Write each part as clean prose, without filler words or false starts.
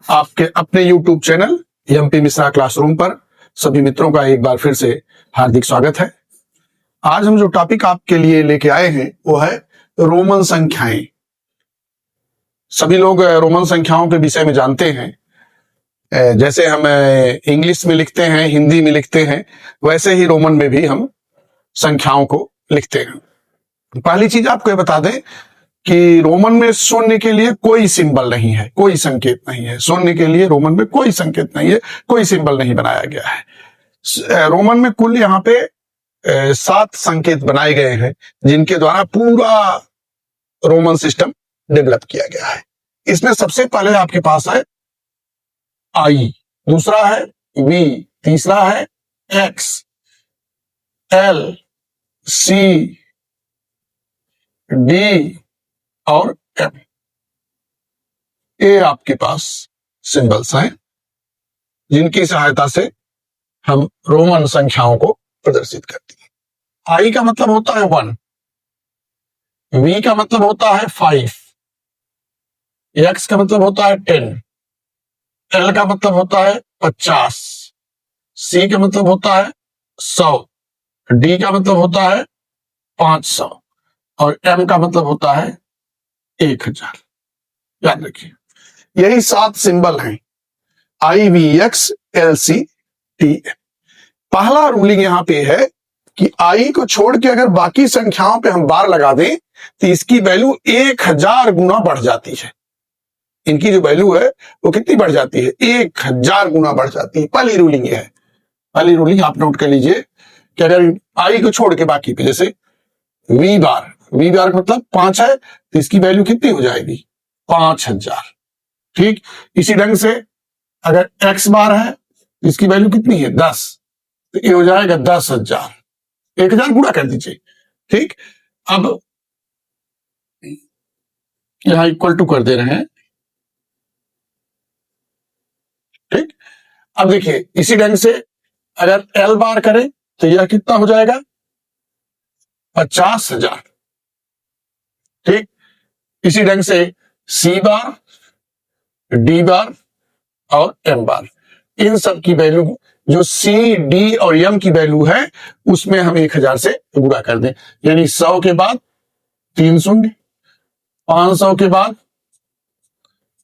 आपके अपने YouTube channel MP Mishra classroom पर सभी मित्रों का एक बार फिर से हार्दिक स्वागत है। आज हम जो टॉपिक आपके लिए लेके आए हैं वो है रोमन संख्याएं। सभी लोग रोमन संख्याओं के विषय में जानते हैं। जैसे हम इंग्लिश में लिखते हैं, हिंदी में लिखते हैं, वैसे ही रोमन में भी हम संख्याओं को लिखते हैं। पहली चीज आपको ये बता दें कि रोमन में शून्य के लिए कोई सिंबल नहीं है, कोई संकेत नहीं है। शून्य के लिए रोमन में कोई संकेत नहीं है, कोई सिंबल नहीं बनाया गया है। रोमन में कुल यहाँ पे 7 संकेत बनाए गए हैं जिनके द्वारा पूरा रोमन सिस्टम डेवलप किया गया है। इसमें सबसे पहले आपके पास है आई, दूसरा है वी, तीसरा है एक्स, एल, सी, डी और एम। ये आपके पास सिंबल्स हैं जिनकी सहायता से हम रोमन संख्याओं को प्रदर्शित करते हैं। आई का मतलब होता है 1, वी का मतलब होता है 5, एक्स का मतलब होता है 10, एल का मतलब होता है 50, सी का मतलब होता है 100, डी का मतलब होता है 500 और एम का मतलब होता है 1000। याद रखिए, यही 7 सिंबल हैं, I, V, X, L, C, T, M. पहला रूलिंग यहां पे है कि आई को छोड़ के अगर बाकी संख्याओं पे हम बार लगा दें तो इसकी वैल्यू 1000 गुना बढ़ जाती है। इनकी जो वैल्यू है वो कितनी बढ़ जाती है? 1000 गुना बढ़ जाती है। पहली रूलिंग ये है। पहली रूलिंग आप नोट कर लीजिए कि अगर आई को छोड़ के बाकी पे, जैसे वी बार का मतलब 5 है तो इसकी वैल्यू कितनी हो जाएगी? 5000। ठीक इसी ढंग से अगर एक्स बार है तो इसकी वैल्यू कितनी है? 10, तो ये हो जाएगा 10,000। 1000 गुणा कर दीजिए। ठीक, अब यहां इक्वल टू कर दे रहे हैं। ठीक, अब देखिए इसी ढंग से अगर एल बार करें तो यह कितना हो जाएगा? 50,000। ठीक, इसी ढंग से सी बार, डी बार और एम बार, इन सब की वैल्यू जो सी, डी और एम की वैल्यू है उसमें हम 1000 से गुणा कर दें, यानी 100 के बाद 3 शून्य, 500 के बाद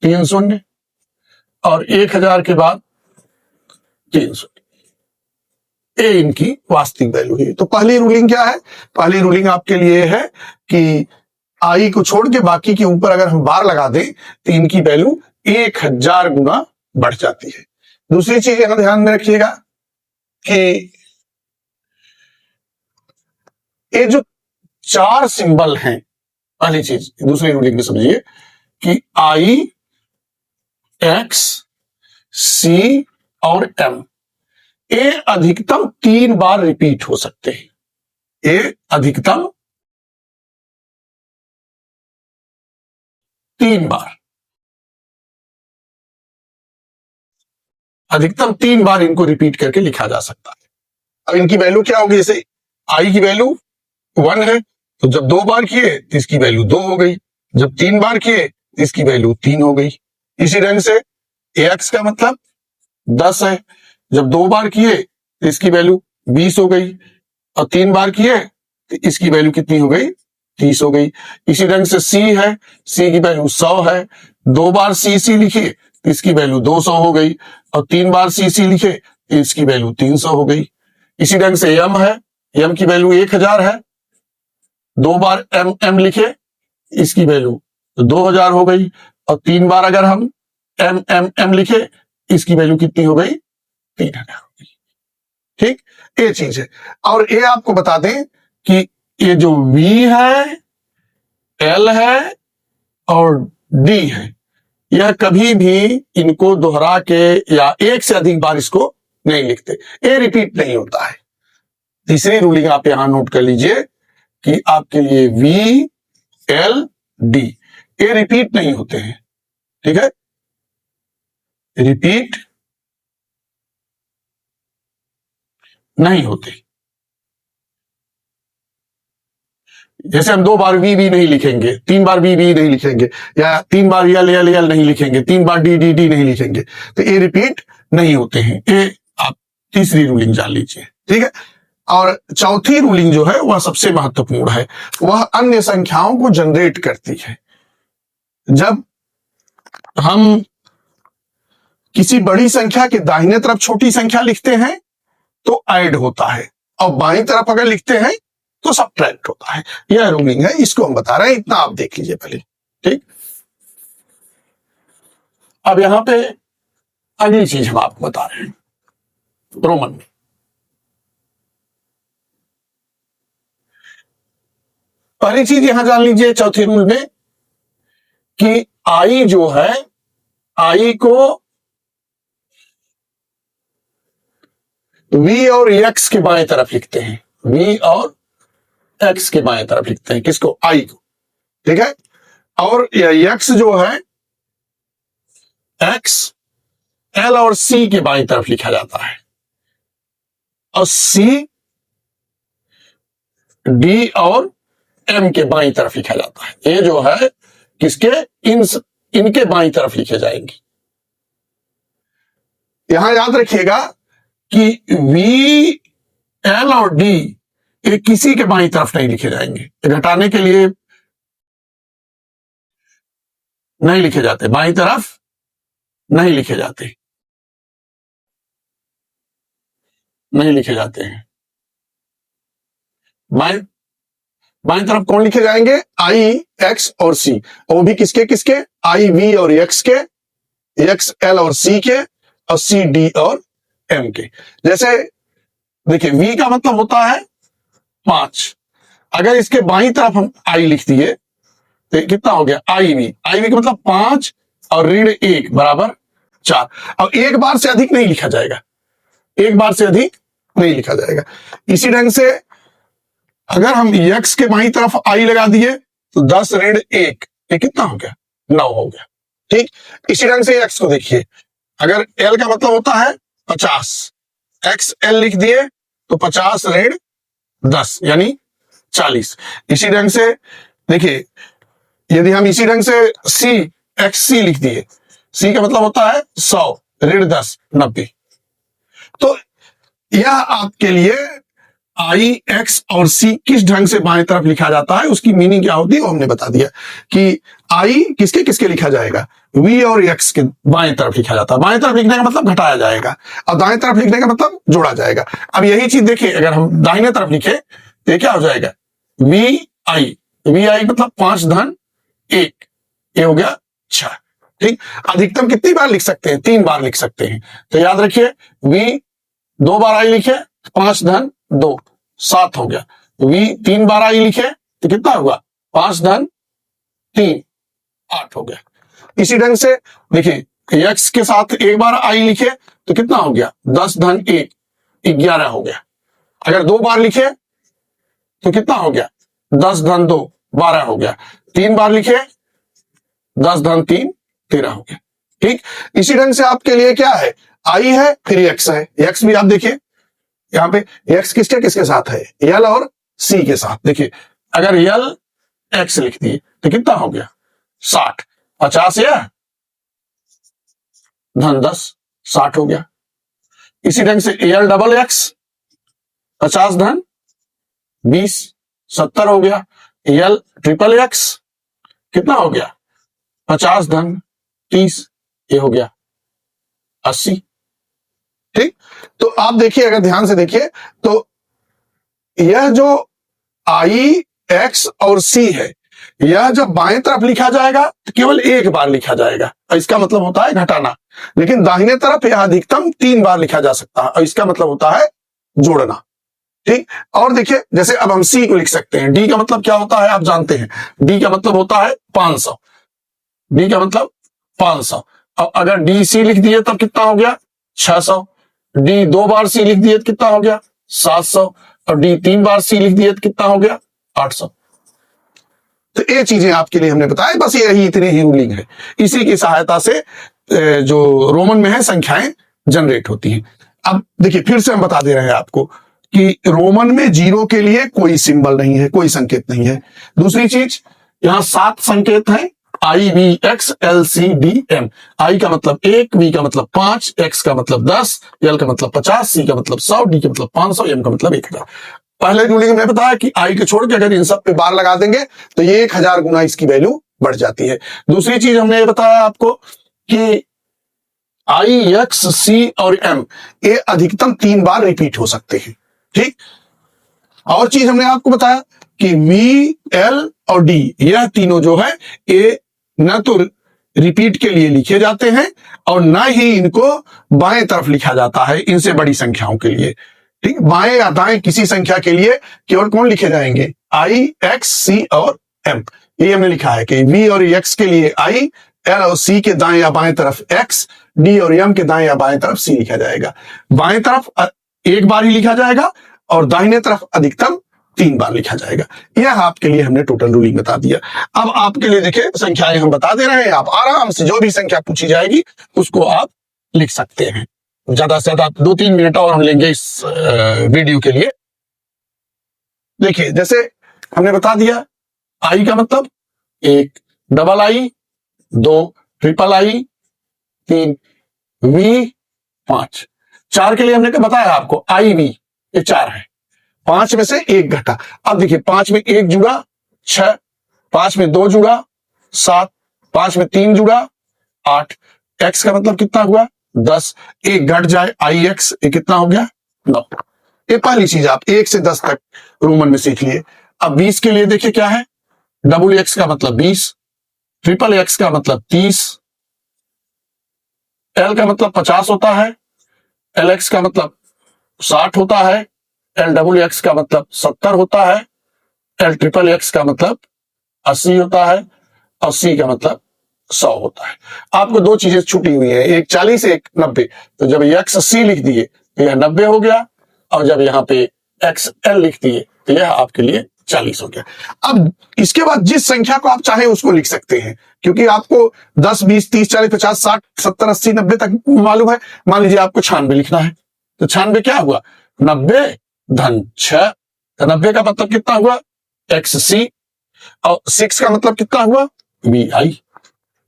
3 शून्य और 1000 के बाद 3 शून्य। ये इनकी वास्तविक वैल्यू है। तो पहली रूलिंग क्या है? पहली रूलिंग आपके लिए है कि आई को छोड़ के बाकी के ऊपर अगर हम बार लगा दें तो इनकी वैल्यू 1000 गुना बढ़ जाती है। दूसरी चीज यहां ध्यान में रखिएगा कि ये जो 4 सिंबल हैं, पहली चीज दूसरी रूलिंग में समझिए कि आई, एक्स, सी और एम ये अधिकतम 3 बार रिपीट हो सकते हैं। ये अधिकतम 3 बार, अधिकतम 3 बार इनको रिपीट करके लिखा जा सकता है। अब इनकी वैल्यू क्या होगी? जैसे आई की वैल्यू 1 है तो जब 2 बार किए तो इसकी वैल्यू 2 हो गई, जब 3 बार किए तो इसकी वैल्यू 3 हो गई। इसी ढंग से एक्स का मतलब 10 है, जब 2 बार किए तो इसकी वैल्यू 20 हो गई और 3 बार किए तो इसकी वैल्यू कितनी हो गई? 30 हो गई। इसी ढंग से सी है, सी की वैल्यू 100 है, 2 बार सी लिखे तो इसकी वैल्यू 200 हो गई और 3 बार सी लिखे तो इसकी वैल्यू 300 हो गई। इसी ढंग से एम है, एम की वैल्यू 1000 है, 2 बार एम लिखे इसकी वैल्यू 2000 हो गई और 3 बार अगर हम एम लिखे इसकी वैल्यू कितनी हो गई? 3000 हो गई। ठीक, ये चीज है। और ये आपको बता दें कि ये जो V है, L है और D है, यह कभी भी इनको दोहरा के या एक से अधिक बार इसको नहीं लिखते, ये रिपीट नहीं होता है। तीसरी रूलिंग आप यहां नोट कर लीजिए कि आपके लिए V, L, D ये रिपीट नहीं होते हैं। ठीक है, रिपीट नहीं होते। जैसे हम 2 बार वी नहीं लिखेंगे, 3 बार वी नहीं लिखेंगे, या 3 बार यल नहीं लिखेंगे, 3 बार डी नहीं लिखेंगे, तो ये रिपीट नहीं होते हैं। ये आप तीसरी रूलिंग जान लीजिए, ठीक है। और चौथी रूलिंग जो है वह सबसे महत्वपूर्ण है, वह अन्य संख्याओं को जनरेट करती है। जब हम किसी बड़ी संख्या के दाहिने तरफ छोटी संख्या लिखते हैं तो ऐड होता है, और बाईं तरफ अगर लिखते हैं तो सबट्रैक्ट होता है। यह रूलिंग है, इसको हम बता रहे हैं, इतना आप देख लीजिए पहले, ठीक। अब यहां पे अगली चीज हम आपको बता रहे हैं रोमन में। पहली चीज यहां जान लीजिए चौथे रूल में कि आई जो है, आई को v और x के बाएं तरफ लिखते हैं, v और x के बाएं तरफ लिखते हैं, किसको? i को, ठीक है। और x जो है, x l और c के बाएं तरफ लिखा जाता है, और c d और m के बाईं तरफ लिखा जाता है। ये जो है किसके? इनके बाईं तरफ लिखे जाएंगे। यहां याद रखिएगा कि v, l और d ये किसी के बाईं तरफ नहीं लिखे जाएंगे, घटाने के लिए नहीं लिखे जाते, बाईं तरफ नहीं लिखे जाते, नहीं लिखे जाते हैं। बाईं तरफ कौन लिखे जाएंगे? i, x और c, और वो भी किसके किसके? i, v और x के, x, l और c के, और c, d और m के। जैसे देखिए v का मतलब होता है 5, अगर इसके बाईं तरफ हम i लिख दिए तो कितना हो गया? iv का मतलब 5 और ऋण 1 बराबर 4। अब एक बार से अधिक नहीं लिखा जाएगा, एक बार से अधिक नहीं लिखा जाएगा। इसी ढंग से अगर हम x के बाईं तरफ i लगा दिए तो 10 ऋण 1, ये कितना हो गया? 9 हो गया, ठीक। इसी ढंग से x को देखिए, अगर l का मतलब होता है 50, x l लिख दिए तो 50 ऋण 10 यानी 40। इसी ढंग से देखिए, यदि हम इसी ढंग से c, xc लिख दिए, c का मतलब होता है 100 ऋण 10 90। तो यह आपके लिए i, x और c किस ढंग से बाएं तरफ लिखा जाता है, उसकी मीनिंग क्या होती है वो हमने बता दिया कि i किसके किसके लिखा जाएगा? v और x के बाएं तरफ लिखा जाता है। बाएं तरफ लिखने का मतलब घटाया जाएगा, और दाएं तरफ लिखने का मतलब जोड़ा जाएगा। अब यही चीज देखिए, अगर हम दाहिने तरफ लिखे तो ये क्या हो जाएगा? vi मतलब 5 धन 1, ये हो गया 6, ठीक। अधिकतम कितनी बार लिख सकते हैं? 3 बार लिख सकते हैं। तो याद रखिए v 2 बार i लिखे 5 धन 2 7 हो गया, v 3 बार i लिखे तो कितना होगा? 5 धन 3 8 हो गया। इसी ढंग से देखिए, x के साथ एक बार i लिखे तो कितना हो गया? 10 धन 1 11 हो गया। अगर 2 बार लिखे तो कितना हो गया? 10 धन 2 12 हो गया। 3 बार लिखे 10 धन 3 13 हो गया, ठीक। इसी ढंग से आपके लिए क्या है? i है, फिर x है। x भी आप देखिए यहां पे x किसके किसके साथ है? l और c के साथ। देखिए अगर l x लिख दिए तो कितना हो गया? 60 50 या धन 10 60 हो गया। इसी ढंग से l डबल x 50 धन 20 70 हो गया। l ट्रिपल x कितना हो गया? 50 धन 30, ये हो गया 80, ठीक। तो आप देखिए, अगर ध्यान से देखिए तो यह जो i, x और c है, यह जब बाएं तरफ लिखा जाएगा तो केवल एक बार लिखा जाएगा, और इसका मतलब होता है घटाना। लेकिन दाहिने तरफ यह अधिकतम 3 बार लिखा जा सकता है, और इसका मतलब होता है जोड़ना, ठीक। और देखिए, जैसे अब हम c को लिख सकते हैं। d का मतलब क्या होता है आप जानते हैं, d का मतलब होता है 500, d का मतलब 500। अब अगर डी सी लिख दिए तब कितना हो गया? 600। डी 2 बार सी लिख दिए तो कितना हो गया? 700। और डी 3 बार सी लिख दिए तो कितना हो गया? 800। तो ये चीजें आपके लिए हमने बताया, बस यही इतनी ही रूलिंग है। इसी की सहायता से जो रोमन में है संख्याएं जनरेट होती हैं। अब देखिए फिर से हम बता दे रहे हैं आपको कि रोमन में 0 के लिए कोई सिंबल नहीं है, कोई संकेत नहीं है। दूसरी चीज, यहां 7 संकेत हैं, I V X L C D M. I का मतलब 1, वी का मतलब 5, एक्स का मतलब 10, एल का मतलब 50, सी का मतलब 100, डी का मतलब 500, एम का मतलब 1000। पहले रूलिंग में बताया कि आई के छोड़ के अगर इन सब पे बार लगा देंगे तो ये 1000 गुना इसकी वैल्यू बढ़ जाती है। दूसरी चीज हमने ये बताया आपको कि आई, एक्स, सी और एम ये अधिकतम 3 बार रिपीट हो सकते हैं। ठीक, और चीज हमने आपको बताया कि वी, एल और डी यह तीनों जो है ये न तो रिपीट के लिए लिखे जाते हैं और न ही इनको बाएं तरफ लिखा जाता है इनसे बड़ी संख्याओं के लिए। ठीक, बाएं या दाएं किसी संख्या के लिए केवल कौन लिखे जाएंगे? आई, एक्स, सी और एम। ये हमने लिखा है कि वी और एक्स के लिए आई, एल और सी के दाएं या बाएं तरफ एक्स, डी और एम के दाएं या बाएं तरफ सी लिखा जाएगा। बाएं तरफ एक बार ही लिखा जाएगा और दाहिने तरफ अधिकतम 3 बार लिखा जाएगा। यह आपके लिए हमने टोटल रूलिंग बता दिया। अब आपके लिए देखिए संख्याएं हम बता दे रहे हैं, आप आराम से जो भी संख्या पूछी जाएगी उसको आप लिख सकते हैं। ज्यादा से ज्यादा 2-3 मिनट और हम लेंगे इस वीडियो के लिए। देखिए जैसे हमने बता दिया, आई का मतलब 1 double I, 2 triple I, 3 V, 5। 4 के लिए हमने बताया आपको आई वी, ये 4 है। 5 में से 1 घटा। अब देखिए 5 में 1 जुड़ा 6, 5 में 2 जुड़ा 7, 5 में 3 जुड़ा 8। एक्स का मतलब कितना हुआ? 10। 1 घट जाए आई एक्स, ये कितना हो गया? 9। ये पहली चीज आप 1 से 10 तक रोमन में सीख लिए। अब 20 के लिए देखिए क्या है? डबल एक्स का मतलब 20, ट्रिपल एक्स का मतलब 30, एल का मतलब 50 होता है, एल एक्स का मतलब 60 होता है, एल डबल एक्स का मतलब 70 होता है, एल ट्रिपल एक्स का मतलब 80 होता है और सी का मतलब 100 होता है। आपको 2 चीजें छूटी हुई है, एक 40 एक 90। तो जब एक्स सी लिख दिए तो यह 90 हो गया और जब यहां पे एक्स एल लिख दिए तो यह आपके लिए 40 हो गया। अब इसके बाद जिस संख्या को आप चाहें उसको लिख सकते हैं, क्योंकि आपको 10, 20, 30, 40, 50, 60, 70, 80, 90 तक मालूम है। मान लीजिए आपको 96 लिखना है, तो 96 क्या हुआ? 90 धन 6। तो 90 का मतलब कितना हुआ? एक्स सी, और 6 का मतलब कितना हुआ? वी आई।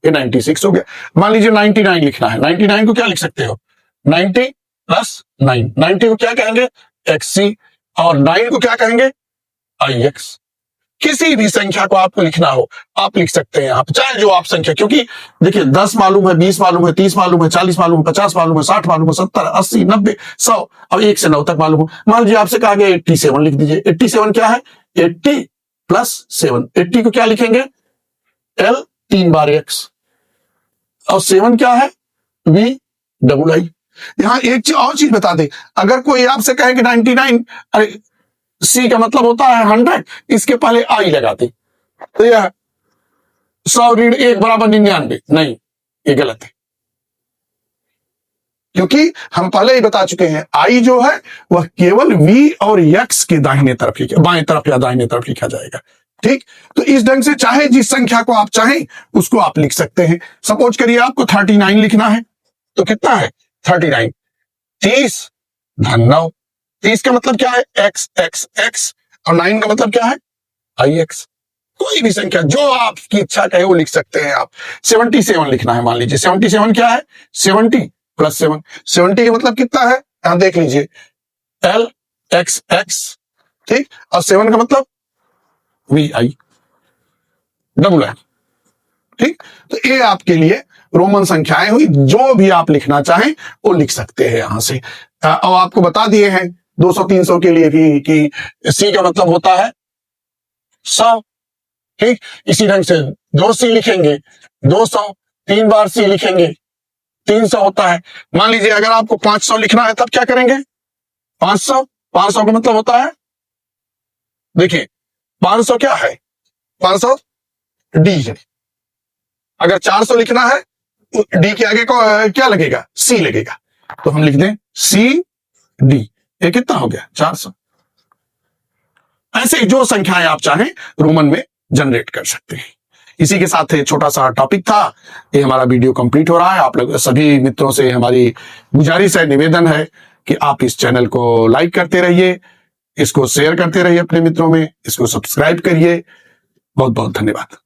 ये 96 हो गया। मान लीजिए 99 लिखना है, 99 को क्या लिख सकते हो? 90 प्लस 9। 90 को क्या कहेंगे? एक्स सी, और 9 को क्या कहेंगे? आई एक्स। किसी भी संख्या को आपको लिखना हो आप लिख सकते हैं, आप चाहे जो आप संख्या, क्योंकि देखिए 10 मालूम है, 20 मालूम है, 30 मालूम है, 40 मालूम है, 50 मालूम है, 60 मालूम है, 70, 80, 90, 100, अब 1 से 9 तक मालूम हो। मान लीजिए आपसे कहा गया 87 लिख दीजिए। 87 क्या है? 80 प्लस 7। 80 को क्या लिखेंगे? एल 3 बार एक्स, और 7 क्या है? V double I. यहां एक और चीज बता दे, अगर कोई आपसे कहे कि 99, अरे सी का मतलब होता है 100, इसके पहले आई लगाते तो यह 100 ऋण 1 बराबर 99, नहीं, ये गलत है, क्योंकि हम पहले ही बता चुके हैं आई जो है वह केवल वी और एक्स के दाहिने तरफ लिखा, बाएं तरफ या दाहिने तरफ लिखा जाएगा। ठीक, तो इस ढंग से चाहे जिस संख्या को आप चाहें उसको आप लिख सकते हैं। सपोज करिए आपको 39 लिखना है, तो कितना है? 39 30 धन 9। 30 का मतलब क्या है? एक्स एक्स एक्स, और 9 का मतलब क्या है? आई एक्स। कोई भी संख्या जो आपकी इच्छा कहे वो लिख सकते हैं आप। 77 लिखना है, मान लीजिए 77 क्या है? 70 प्लस 7। 70 का मतलब कितना है? यहां देख लीजिए, एल एक्स एक्स, ठीक, और 7 का मतलब वी आई डबल आई। ठीक, तो ये आपके लिए रोमन संख्याएं हुई, जो भी आप लिखना चाहें वो लिख सकते हैं यहां से। और आपको बता दिए हैं 200 300 के लिए भी कि सी का मतलब होता है 100। ठीक, इसी ढंग से 2 सी लिखेंगे, 200, 3 बार सी लिखेंगे, 300 होता है। मान लीजिए अगर आपको 500 लिखना है तब क्या करेंगे? 500 का मतलब होता है, देखिए 500 क्या है? 500 डी है। अगर 400 लिखना है तो डी के आगे को क्या लगेगा? सी लगेगा, तो हम लिख दें सी डी। ये कितना हो गया? 400। ऐसे जो संख्याएं आप चाहें रोमन में जनरेट कर सकते हैं। इसी के साथ छोटा सा टॉपिक था, ये हमारा वीडियो कंप्लीट हो रहा है। आप लोग सभी मित्रों से हमारी गुजारिश है, निवेदन है कि आप इस चैनल को लाइक करते रहिए, इसको शेयर करते रहिए अपने मित्रों में, इसको सब्सक्राइब करिए। बहुत बहुत धन्यवाद।